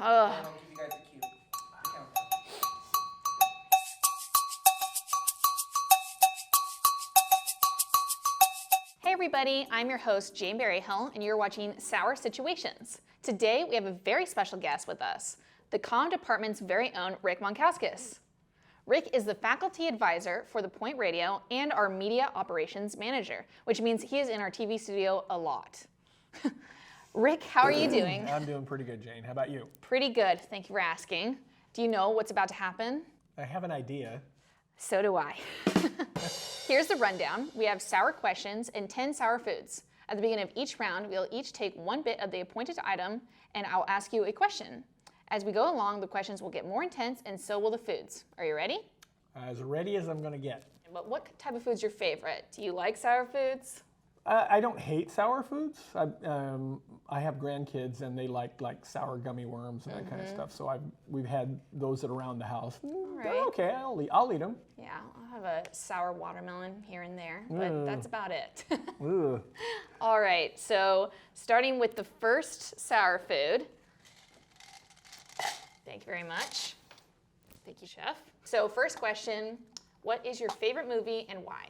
I'll Ugh. give you guys the cue. The countdown. Hey everybody, I'm your host Jane Berryhill, and you're watching Sour Situations. Today we have a very special guest with us, the Comm Department's very own Rick Monkowskis. Rick is the faculty advisor for the Point Radio and our media operations manager, which means he is in our TV studio a lot. Rick, how are you doing? I'm doing pretty good, Jane. How about you? Pretty good, thank you for asking. Do you know what's about to happen? I have an idea. So do I. Here's the rundown. We have sour questions and 10 sour foods. At the beginning of each round, we'll each take one bit of the appointed item, and I'll ask you a question. As we go along, the questions will get more intense, and so will the foods. Are you ready? As ready as I'm going to get. But what type of food's your favorite? Do you like sour foods? I don't hate sour foods. I have grandkids, and they like sour gummy worms and that kind of stuff. So we've had those around the house. They're right. okay. I'll eat them. Yeah, I'll have a sour watermelon here and there, but that's about it. Ugh. All right, so starting with the first sour food. Thank you very much. Thank you, Chef. So first question, what is your favorite movie and why?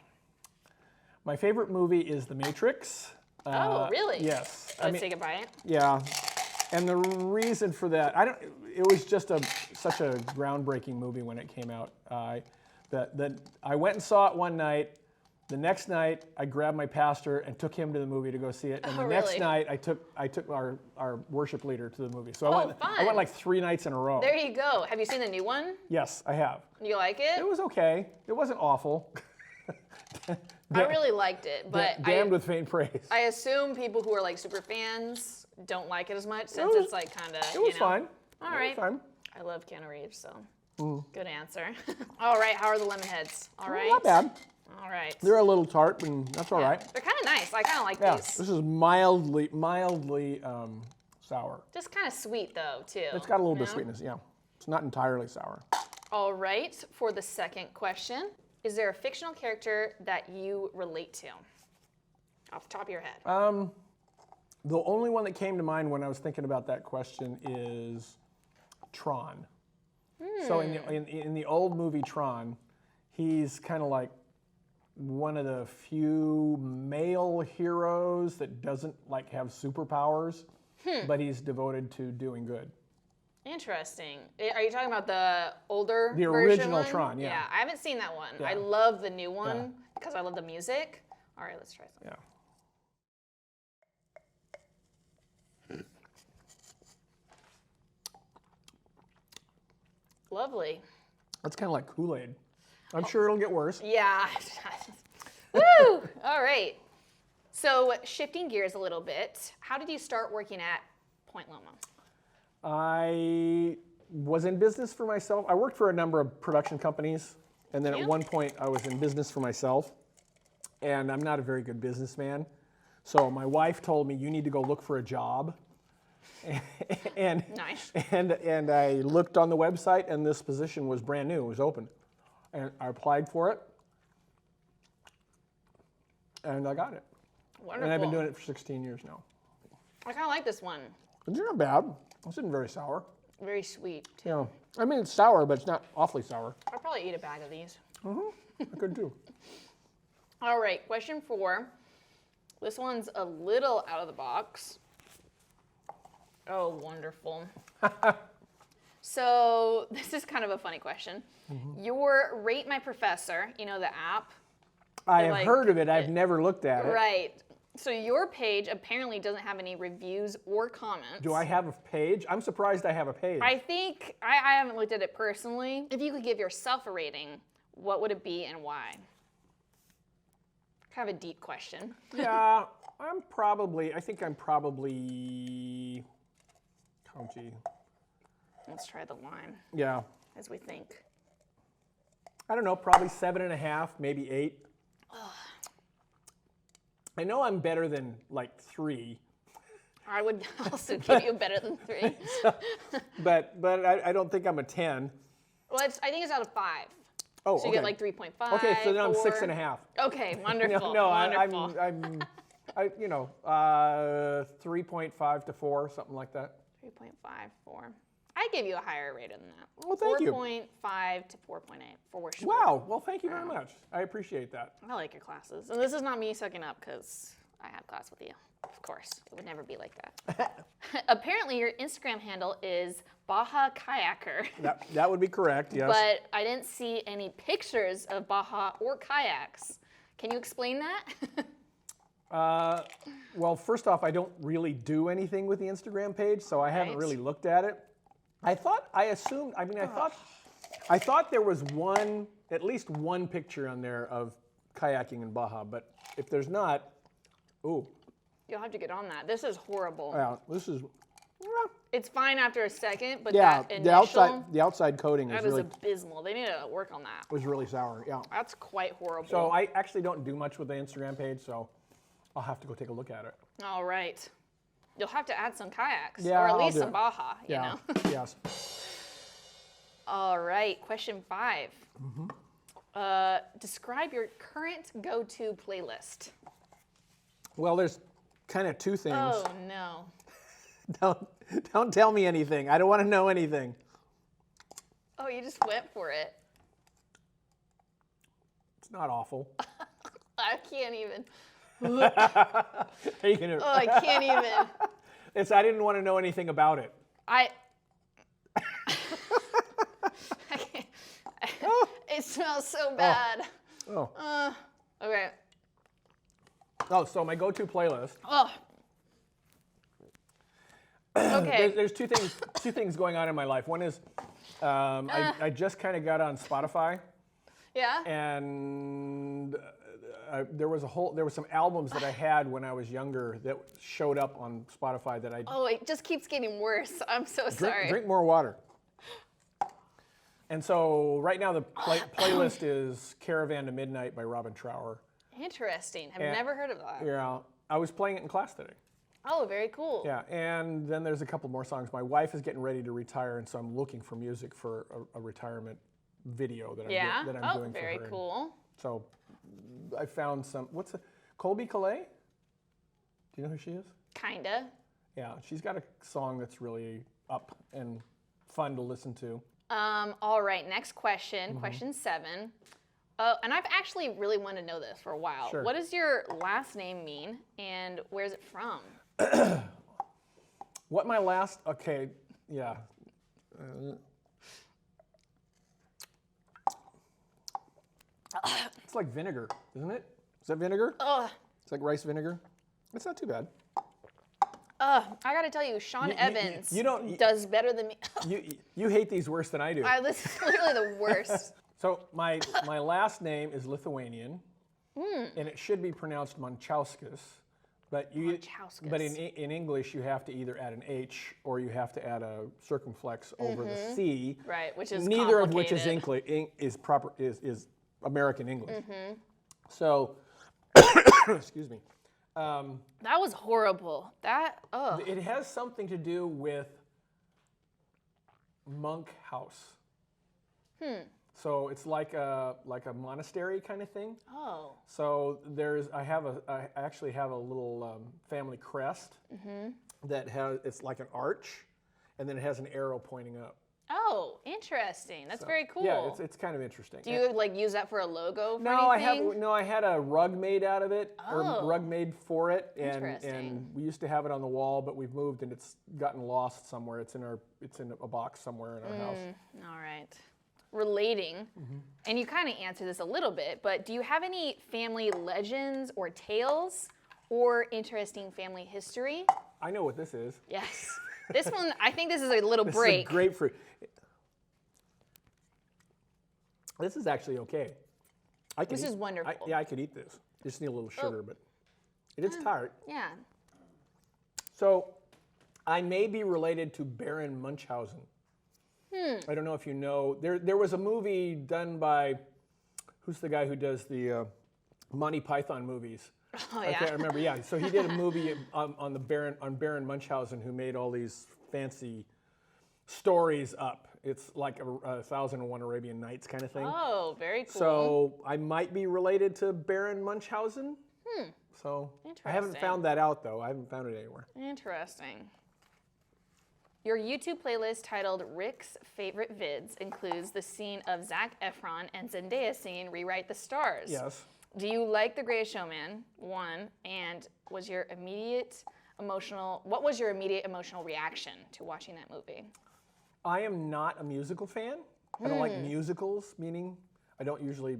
My favorite movie is The Matrix. Oh, really? Yes. Let's take a bite. Yeah, and the reason for that, it was just such a groundbreaking movie when it came out. That I went and saw it one night. The next night, I grabbed my pastor and took him to the movie to go see it. And the next really? night, I took our worship leader to the movie. So Oh, I went fun. like 3 nights in a row. There you go. Have you seen the new one? Yes, I have. You like it? It was okay. It wasn't awful. I really liked it, but Damned with faint praise. I assume people who are like super fans don't like it as much since was- it's like kind of, It was fine. All It right. was fine. I love Keanu Reeves, so good answer. All right, how are the lemon heads? All right. Not bad. All right. They're a little tart, and that's all right. They're kind of nice. I kind of like Yeah, these. this is mildly sour. Just kind of sweet though, too. It's got a little bit of know? sweetness, yeah. It's not entirely sour. All right, for the second question, is there a fictional character that you relate to? Off the top of your head. The only one that came to mind when I was thinking about that question is Tron. So in the old movie Tron, he's kind of like one of the few male heroes that doesn't like have superpowers, but he's devoted to doing good. Interesting. Are you talking about the older The version original one? Tron, yeah. Yeah, I haven't seen that one. Yeah. I love the new one Yeah. because I love the music. All right, let's try some. Yeah. Lovely. That's kind of like Kool-Aid. I'm sure it'll get worse. Yeah. Woo! All right. So shifting gears a little bit, how did you start working at Point Loma? I was in business for myself. I worked for a number of production companies, and then Yeah. at one point I was in business for myself, and I'm not a very good businessman. So my wife told me, you need to go look for a job. and, Nice. and I looked on the website, and this position was brand new, it was open. And I applied for it, and I got it. Wonderful. And I've been doing it for 16 years now. I kind of like this one. It's not bad. It's not very sour. Very sweet, too. Yeah. I mean, it's sour, but it's not awfully sour. I'll probably eat a bag of these. I could too. All right, question 4. This one's a little out of the box. Oh, wonderful. So this is kind of a funny question. Your Rate My Professor, you know the app? I have like- heard of it. I've never looked at it. Right. So your page apparently doesn't have any reviews or comments. Do I have a page? I'm surprised I have a page. I think, I haven't looked at it personally. If you could give yourself a rating, what would it be and why? Kind of a deep question. Yeah, I think I'm probably, oh gee. Let's try the lime Yeah, as we think. I don't know, probably 7.5, maybe 8. I know I'm better than like 3, I would also give you better than 3. but I don't think I'm a 10. Well, I think it's out of 5. Oh, So you okay. get like 3.5. Okay, so then I'm 4. 6.5. Okay, wonderful. No, wonderful. I'm 3.5 to 4, something like that. 3.5, 4. I give you a higher rating than that. Well, thank you. 4.5 to 4.8 for sure. Wow. Well, thank you very much. I appreciate that. I like your classes. And this is not me sucking up because I have class with you. Of course. It would never be like that. Apparently, your Instagram handle is Baja Kayaker. That would be correct, yes. But I didn't see any pictures of Baja or kayaks. Can you explain that? Well, first off, I don't really do anything with the Instagram page, so I haven't Right. really looked at it. I thought there was at least one picture on there of kayaking in Baja, but if there's not, ooh, You'll have to get on that. This is horrible. yeah, this is, It's fine after a second, but yeah, that initial, the outside coating that is abysmal. They need to work on that. was really sour, yeah. That's quite horrible. So I actually don't do much with the Instagram page, so I'll have to go take a look at it. All right. You'll have to add some kayaks, Yeah, or at I'll least do some it. Baja, you Yeah, know? yes. All right, question 5. Describe your current go-to playlist. Well, there's kind of two things. Oh, no. Don't tell me anything. I don't want to know anything. Oh, you just went for it. It's not awful. I can't even. Are you gonna- Oh, I can't even. I didn't want to know anything about it. I can't. It smells so bad. Oh. Okay. Oh, so my go-to playlist. Oh. Okay. There's two things going on in my life. One is I just kind of got on Spotify, Yeah. and there was some albums that I had when I was younger that showed up on Spotify that I Oh, it just keeps getting worse. I'm so sorry. drink more water. And so right now the playlist is "Caravan to Midnight" by Robin Trower. Interesting. I've And- never heard of that. Yeah, I was playing it in class today. Oh, very cool. Yeah, and then there's a couple more songs. My wife is getting ready to retire, and so I'm looking for music for a retirement video that Yeah. I'm doing for Very her. cool. So I found some. Colby Calais? Do you know who she is? Kinda. Yeah, she's got a song that's really up and fun to listen to. All right. Next question. Mm-hmm. Question 7. And I've actually really wanted to know this for a while. Sure. What does your last name mean, and where's it from? What my last? Okay, yeah. It's like vinegar, isn't it? Is that vinegar? Ugh. It's like rice vinegar. It's not too bad. I gotta tell you, Sean Evans does better than me. You hate these worse than I do. This is literally the worst. So my last name is Lithuanian, and it should be pronounced Monchauskas, but Monchauskas. but in English you have to either add an H or you have to add a circumflex over the C. Right, which is neither of which is complicated. is American English. So, excuse me. That was horrible. It has something to do with monk house. So it's like a monastery kind of thing. Oh. So I actually have a little family crest that it's like an arch, and then it has an arrow pointing up. Oh, interesting. That's very cool. Yeah, it's kind of interesting. Do you like use that for a logo? For No, anything? I had a rug made out of it, or Oh. rug made for it, and Interesting. we used to have it on the wall, but we've moved and it's gotten lost somewhere. It's in a box somewhere in our house. All right. Relating, and you kind of answered this a little bit, but do you have any family legends or tales or interesting family history? I know what this is. Yes. This one, I think this is a little This break. is a grapefruit. This is actually okay. This is wonderful. I could eat this. Just need a little sugar, but it is tart. Yeah. So, I may be related to Baron Munchausen. I don't know if you know. There was a movie done by, who's the guy who does the Monty Python movies? Oh, I yeah. can't remember. Yeah, so he did a movie on Baron Munchausen, who made all these fancy stories up. It's like a 1001 Arabian Nights kind of thing. Oh, very cool. So I might be related to Baron Munchausen. So I haven't Interesting. found that out though. I haven't found it anywhere. Interesting. Your YouTube playlist titled Rick's Favorite Vids includes the scene of Zac Efron and Zendaya singing Rewrite the Stars. Yes. Do you like The Greatest Showman? One, and what was your immediate emotional reaction to watching that movie? I am not a musical fan. I don't like musicals, meaning I don't usually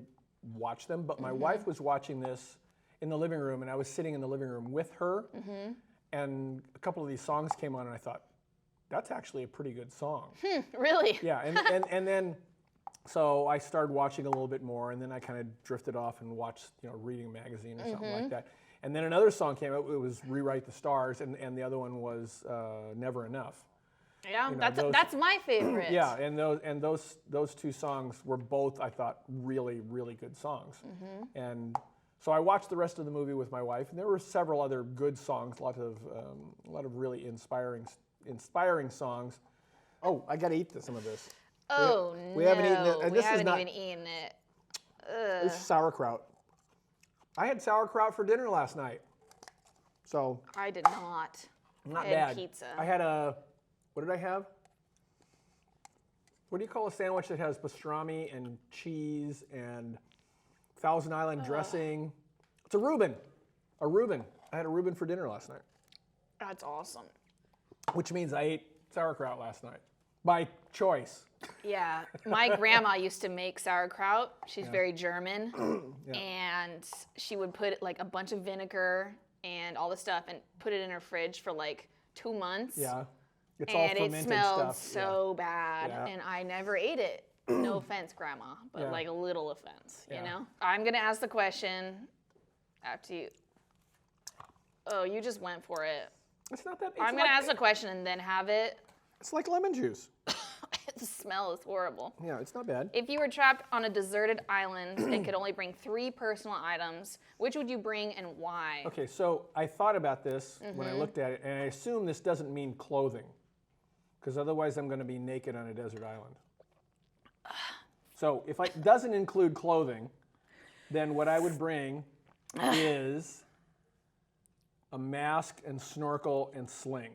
watch them, but my wife was watching this in the living room, and I was sitting in the living room with her, and a couple of these songs came on, and I thought, that's actually a pretty good song. Really? Yeah, and then, so I started watching a little bit more, and then I kind of drifted off and watched, reading a magazine or something like that. And then another song came out, it was Rewrite the Stars, and the other one was Never Enough. Yeah, that's my favorite. Yeah, and those two songs were both, I thought, really, really good songs. And so I watched the rest of the movie with my wife, and there were several other good songs, a lot of really inspiring songs. Oh, I got to eat some of this. Oh, we haven't eaten it. And we this haven't is not, even eaten it. This is sauerkraut. I had sauerkraut for dinner last night. So. I did not. Not I had bad. pizza. I had what did I have? What do you call a sandwich that has pastrami and cheese and Thousand Island dressing? It's a Reuben. A Reuben. I had a Reuben for dinner last night. That's awesome. Which means I ate sauerkraut last night. By choice. Yeah, my grandma used to make sauerkraut. She's very German, and she would put like a bunch of vinegar and all the stuff and put it in her fridge for like 2 months. Yeah, it's all and fermented it smelled stuff. so bad, and I never ate it. No offense, Grandma, but Yeah. like a little offense, you Yeah. know? I'm gonna ask the question after you. Oh, you just went for it. It's not that. I'm gonna ask the question and then have it. It's like lemon juice. The smell is horrible. Yeah, it's not bad. If you were trapped on a deserted island and could only bring 3 personal items, which would you bring and why? Okay, so I thought about this when I looked at it, and I assume this doesn't mean clothing, because otherwise I'm going to be naked on a desert island. So if it doesn't include clothing, then what I would bring is a mask and snorkel and sling.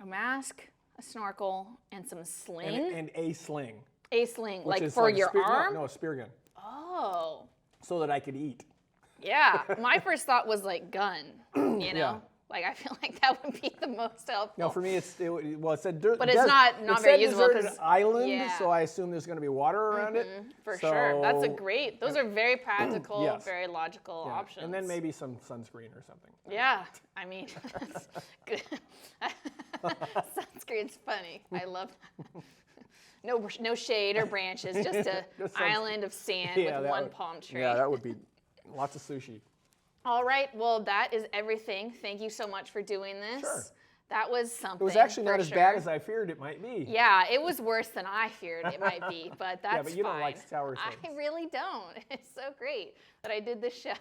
A mask, a snorkel, and some sling? And a sling. A sling, Which like is for like a your spear, arm? No, a spear gun. Oh. So that I could eat. Yeah, my first thought was like gun, you know? Yeah. Like I feel like that would be the most helpful. No, for me, it said But it's not very usable deserted 'cause- island, yeah. so I assume there's going to be water around it. For So- sure. That's those are very practical, Yes. very logical Yeah, options. and then maybe some sunscreen or something. Yeah, I mean, that's good. Sunscreen's funny. I love that. No shade or branches, just a Just island of sand Yeah, with that one would- palm tree. Yeah, that would be lots of sushi. All right, well, that is everything. Thank you so much for doing this. Sure. That was something. It was actually for not as sure. bad as I feared it might be. Yeah, it was worse than I feared it might be, but that's Yeah, but you fine. don't like sour I things. really don't. It's so great that I did this show.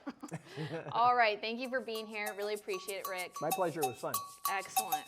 All right, thank you for being here. Really appreciate it, Rick. My pleasure. It was fun. Excellent.